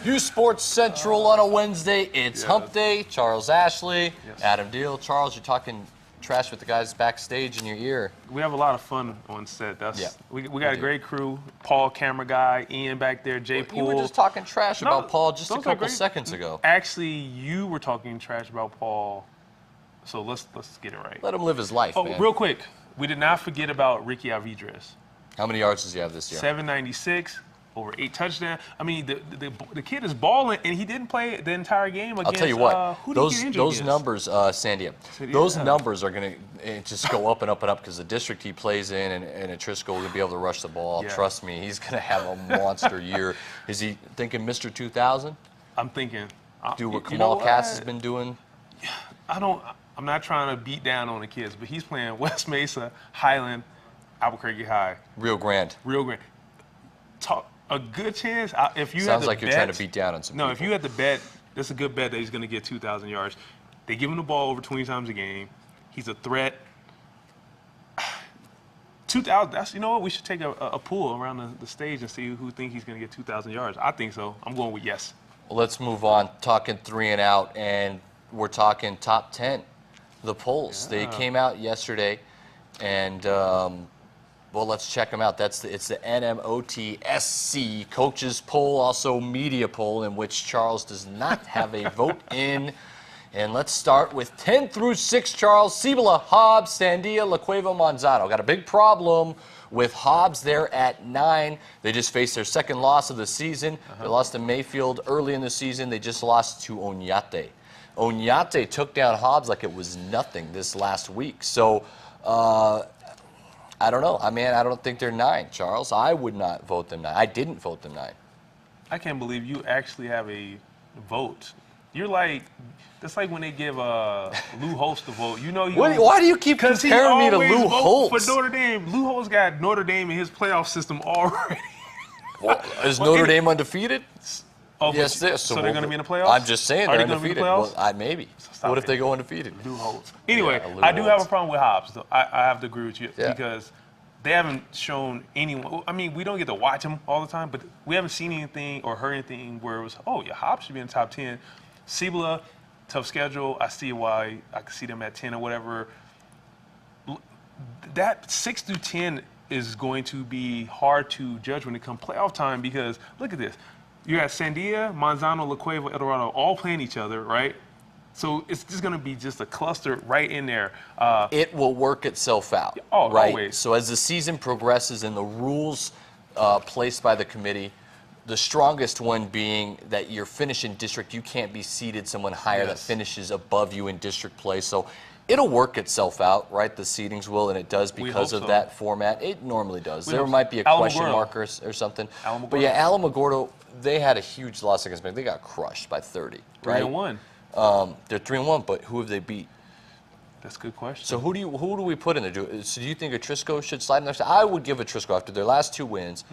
uSportsCentral on a Wednesday. It's Hump Day. Charles Ashley, Adam Deal. Charles, you're talking trash with the guys backstage in your ear. We have a lot of fun on set. We got a great crew. Paul, camera guy, Ian back there, Jay Poole. You were just talking trash about Paul just a couple seconds ago. Actually, you were talking trash about Paul. So let's get it right. Let him live his life, man. Real quick, we did not forget about Ricky Alvidrez. How many yards does he have this year? 796. Over 8 touchdowns. I mean, the kid is balling, and he didn't play the entire game against. I'll tell you what, who did he get injured those against? numbers, Sandia, those numbers are going to just go up and up and up because the district he plays in and Trisco will be able to rush the ball. Yeah. Trust me, he's going to have a monster year. Is he thinking Mr. 2000? I'm thinking. Do what Kamal Cass has been doing? I'm not trying to beat down on the kids, but he's playing West Mesa, Highland, Albuquerque High. Rio Grande. A good chance, if you Sounds like you're trying to beat down on some people. If you had to bet, that's a good bet that he's going to get 2,000 yards. They give him the ball over 20 times a game. He's a threat. 2,000, you know what? We should take a pool around the stage and see who thinks he's going to get 2,000 yards. I think so. I'm going with yes. Well, let's move on. Talking 3 and out, and we're talking top 10. The polls. They came out yesterday, and well, let's check them out. It's the NMOTSC coaches poll, also media poll, in which Charles does not have a vote in. And let's start with 10 through 6, Charles. Cibola, Hobbs, Sandia, La Cueva, Manzano. Got a big problem with Hobbs there at 9. They just faced their second loss of the season. They lost to Mayfield early in the season. They just lost to Oñate. Oñate took down Hobbs like it was nothing this last week. So, I don't know. I mean, I don't think they're 9, Charles. I would not vote them 9. I didn't vote them 9. I can't believe you actually have a vote. You're like, that's like when they give Lou Holtz the vote. You know, why do you keep comparing me to Lou Holtz? For Notre Dame, Lou Holtz got Notre Dame in his playoff system already. Well, is Notre Dame undefeated? Oh, yes, so they're going to be in the playoffs? I'm just saying they're undefeated. Well, maybe. What if they go undefeated? Lou Holtz. Anyway, I do have a problem with Hobbs, though. I have to agree with you because they haven't shown anyone. I mean, we don't get to watch them all the time, but we haven't seen anything or heard anything where it was, Hobbs should be in the top 10. Cibola, tough schedule. I see why I can see them at 10 or whatever. That 6 through 10 is going to be hard to judge when it comes playoff time because look at this. You got Sandia, Manzano, La Cueva, El Dorado all playing each other, right? So it's just going to be just a cluster right in there. It will work itself out, right? Always. So as the season progresses and the rules placed by the committee, the strongest one being that you're finishing district, you can't be seeded someone higher that finishes above you in district play. So it'll work itself out, right? The seedings will, and it does because of that format. It normally does. There might be a question mark or something. But yeah, Alamogordo, they had a huge loss against me. They got crushed by 30, right? 3-1. They're 3-1, but who have they beat? That's a good question. So who do we put in there? So do you think Atrisco should slide next? I would give Atrisco after their last 2 wins.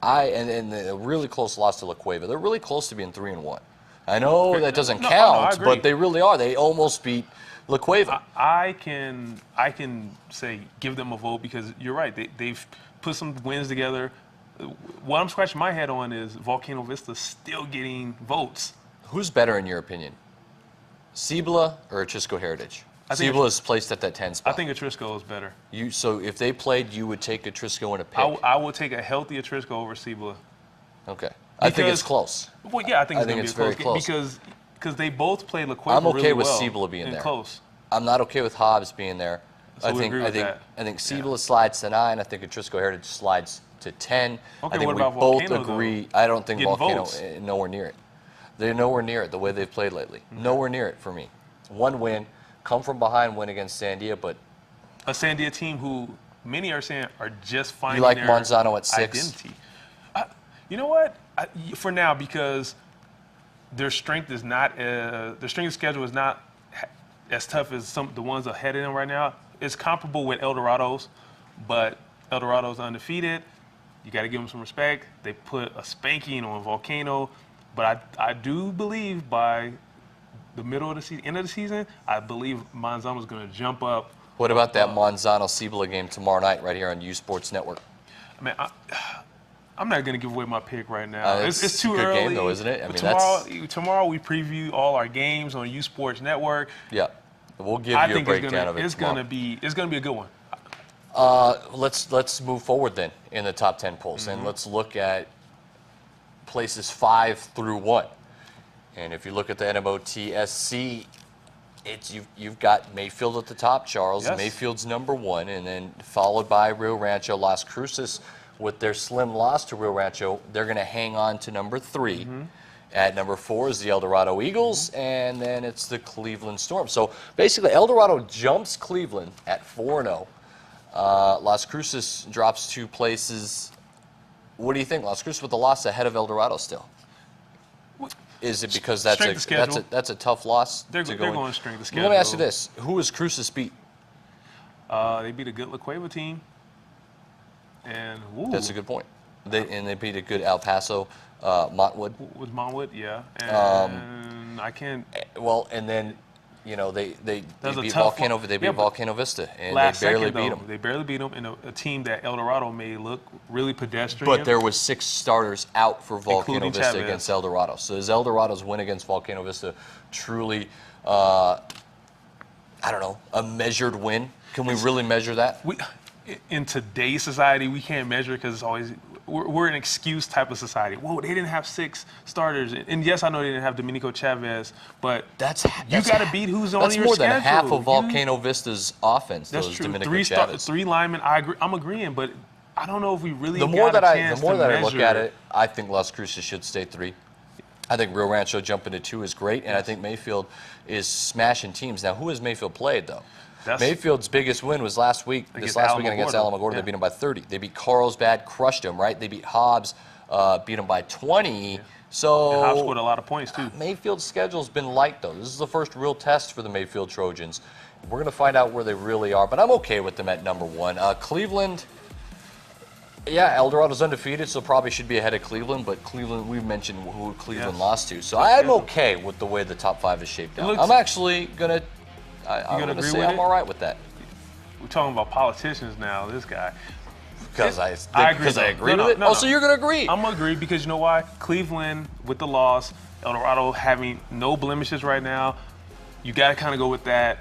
And a really close loss to La Cueva. They're really close to being 3-1. I know that doesn't count, but they really are. They almost beat La Cueva. I can say give them a vote because you're right. They've put some wins together. What I'm scratching my head on is Volcano Vista still getting votes. Who's better in your opinion? Cibola or Atrisco Heritage? Cibola is placed at that 10 spot. I think Atrisco is better. So if they played, you would take Atrisco in a pick? I would take a healthy Atrisco over Cibola. Okay. I think it's close. Well, yeah, I think it's going to be a close game because they both played La Cueva really well. I'm okay with Cibola being there. Close. I'm not okay with Hobbs being there. So I think Cibola slides to 9. I think Atrisco Heritage slides to 10. Okay, I think what about both Volcano, agree. Though? I don't think Volcano votes. Nowhere near it. They're nowhere near it the way they've played lately. Nowhere near it for me. 1 win, come from behind win against Sandia, but a Sandia team who many are saying are just finding their Manzano at 6. Identity. You know what? For now, because their strength is not their strength of schedule is not as tough as the ones ahead of them right now. It's comparable with El Dorado's, but El Dorado's undefeated. You got to give them some respect. They put a spanking on Volcano, but I do believe by the middle of the season, end of the season, I believe Manzano's going to jump up. What about that Manzano-Cibola game tomorrow night right here on uSports Network? I mean, I'm not going to give away my pick right now. It's too a good early. game, though, isn't it? I But mean, tomorrow we preview all our games on uSports Network. Yeah, we'll give I you a think breakdown of it it's tomorrow. gonna be a good one. Let's move forward then in the top 10 polls, Mm-hmm. and let's look at places 5 through 1. And if you look at the NMOTSC, you've got Mayfield at the top, Charles. Yes. Mayfield's number 1, and then followed by Rio Rancho. Las Cruces, with their slim loss to Rio Rancho, they're going to hang on to number 3. Mm-hmm. At number 4 is the El Dorado Eagles, and then it's the Cleveland Storm. So basically, El Dorado jumps Cleveland at 4-0. Las Cruces drops 2 places. What do you think? Las Cruces with the loss ahead of El Dorado still. Is it because that's Strength of schedule. that's a tough loss? They're to going go in? strength of Let schedule. me ask you this: who is Cruces beat? They beat a good La Cueva team, and That's a good point. They beat a good El Paso, Montwood. with Montwood, yeah. And I can't. Well, and then they That was a beat tough Volcano. one. They beat Yeah, but Volcano Vista, and Last they barely second, beat though, them. they barely beat them in a team that El Dorado made look really pedestrian. But there was 6 starters out for Volcano Including Vista Chavez. against El Dorado. So is El Dorado's win against Volcano Vista truly, I don't know, a measured win? Can we really measure that? In today's society, we can't measure because it's always we're an excuse type of society. Whoa, they didn't have 6 starters, and yes, I know they didn't have Domenico Chavez, but you got to beat who's on your schedule. That's more than half of Volcano Vista's offense. That's those true. Domenico Chavez. 3 linemen. I'm agreeing, but I don't know if we really The more got that a chance I look measure at it, I think Las Cruces should stay 3. I think Rio Rancho jumping to 2 is great, and I think Mayfield is smashing teams. Now, who has Mayfield played though? Mayfield's biggest win was this last weekend against Alamogordo. Yeah. They beat them by 30. They beat Carlsbad, crushed them, right? They beat Hobbs, beat them by 20. Yeah. So And Hobbs scored a lot of points too. Mayfield's schedule's been light though. This is the first real test for the Mayfield Trojans. We're going to find out where they really are, but I'm okay with them at number 1. Cleveland, yeah, El Dorado's undefeated, so probably should be ahead of Cleveland, but Cleveland, we mentioned who Cleveland lost to. So I'm okay with the way the top 5 is shaped out. I'm actually going to I'm going to say I'm all right with that. We're talking about politicians now, this guy. Because I agree with it? No, so you're going to agree? I'm going to agree because you know why? Cleveland, with the loss, El Dorado having no blemishes right now, you got to kind of go with that.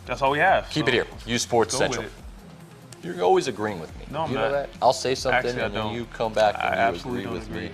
That's all we have. Keep it here. uSports Central. You're always agreeing with me. No, I'm you not. know that? I'll say something Actually, and then you come back and you agree don't with me.